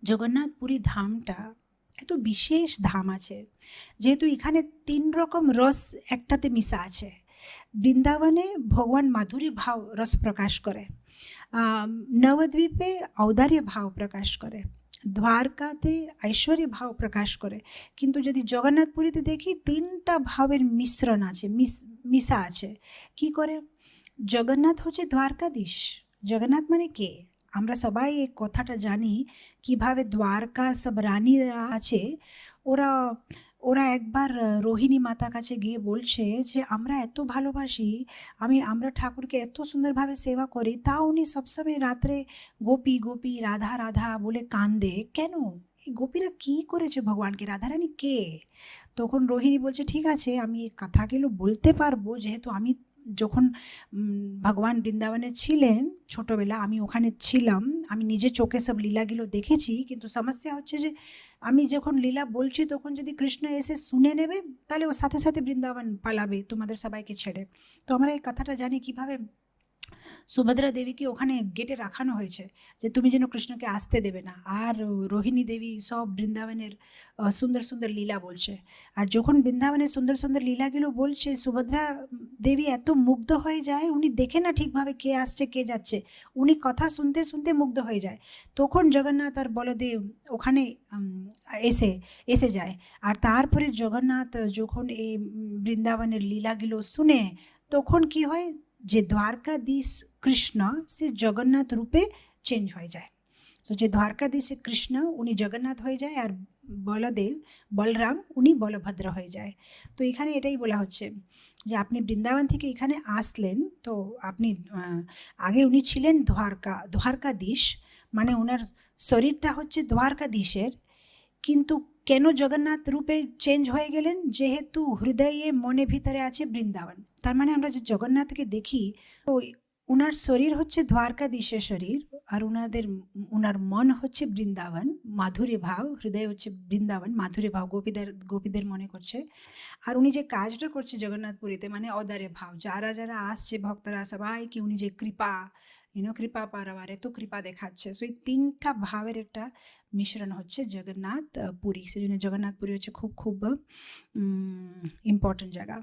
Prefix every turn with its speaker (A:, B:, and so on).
A: জগন্নাথপুরী ধামটা এত বিশেষ ধাম আছে, যেহেতু এখানে 3 রকম রস একটাতে মিশা আছে। বৃন্দাবনে ভগবান মাধুরী ভাব রস প্রকাশ করে, নবদ্বীপে ঔদার্য ভাব প্রকাশ করে, দ্বারকাতে ঐশ্বর্য ভাব প্রকাশ করে। কিন্তু যদি জগন্নাথপুরীতে দেখি 3টা ভাবের মিশ্রণ আছে, মিশা আছে। কি করে? জগন্নাথ হচ্ছে দ্বারকাধীশ। জগন্নাথ মানে কে? আমরা সবাই এই কথাটা জানি, কিভাবে দ্বারকা সব রানীরা আছে, ওরা ওরা একবার রোহিণী মাতা কাছে গিয়ে বলছে যে আমরা এত ভালোবাসি, আমরা ঠাকুরকে এত সুন্দরভাবে সেবা করি, তাও উনি সবসময় রাত্রে গোপী গোপী রাধা রাধা বলে কান্দে কেন? এই গোপীরা কি করেছে ভগবানকে? রাধারানী কে? তখন রোহিণী বলছে ঠিক আছে, আমি এই কথাগুলো বলতে পারবো, যেহেতু আমি যখন ভগবান বৃন্দাবনে ছিলেন ছোটোবেলা, আমি ওখানে ছিলাম, আমি নিজে চোখে সব লীলাগুলো দেখেছি। কিন্তু সমস্যা হচ্ছে যে আমি যখন লীলা বলছি তখন যদি কৃষ্ণ এসে শুনে নেবে, তাহলে ও সাথে সাথে বৃন্দাবন পালাবে তোমাদের সবাইকে ছেড়ে। তো আমরা এই কথাটা জানি কিভাবে সুভদ্রা দেবীকে ওখানে গেটে রাখানো হয়েছে, যে তুমি যেন কৃষ্ণকে আসতে দেবে না। আর রোহিণী দেবী সব বৃন্দাবনের সুন্দর সুন্দর লীলা বলছে। আর যখন বৃন্দাবনের সুন্দর সুন্দর লীলাগুলো বলছে, সুভদ্রা দেবী এত মুগ্ধ হয়ে যায়, উনি দেখে না ঠিকভাবে কে আসছে কে যাচ্ছে, উনি কথা শুনতে শুনতে মুগ্ধ হয়ে যায়। তখন জগন্নাথ আর বলদেব ওখানে এসে যায়। আর তারপরে জগন্নাথ যখন এই বৃন্দাবনের লীলাগুলো শুনে, তখন কি হয়, যে দ্বারকাধীশ কৃষ্ণ সে জগন্নাথ রূপে চেঞ্জ হয়ে যায়। সো যে দ্বারকাধীশ কৃষ্ণ উনি জগন্নাথ হয়ে যায়, আর বলরাম উনি বলভদ্র হয়ে যায়। তো এখানে এটাই বলা হচ্ছে যে আপনি বৃন্দাবন থেকে এখানে আসলেন, তো আপনি আগে উনি ছিলেন দ্বারকাধীশ, মানে ওনার শরীরটা হচ্ছে দ্বারকাধীশের, কিন্তু কেন জগন্নাথ রূপে চেঞ্জ হয়ে গেলেন? যেহেতু হৃদয়ে মনে ভিতরে আছে বৃন্দাবন। তার মানে আমরা যে জগন্নাথকে দেখি, তো ওনার শরীর হচ্ছে দ্বারকাধীশের শরীর, আর ওনার মন হচ্ছে বৃন্দাবন, মাধুরী ভাব, হৃদয় হচ্ছে বৃন্দাবন, মাধুরী ভাব গোপীদের মনে করছে। আর উনি যে কাজটা করছে জগন্নাথপুরীতে, মানে ঔদার্য ভাব, যারা যারা আসছে ভক্তরা সবাইকে উনি যে কৃপা পারাবার এত কৃপা দেখাচ্ছে। সো এই 3টা ভাবের একটা মিশ্রণ হচ্ছে জগন্নাথ পুরী। সেই জন্য জগন্নাথ পুরী হচ্ছে খুব খুব ইম্পর্টেন্ট জায়গা।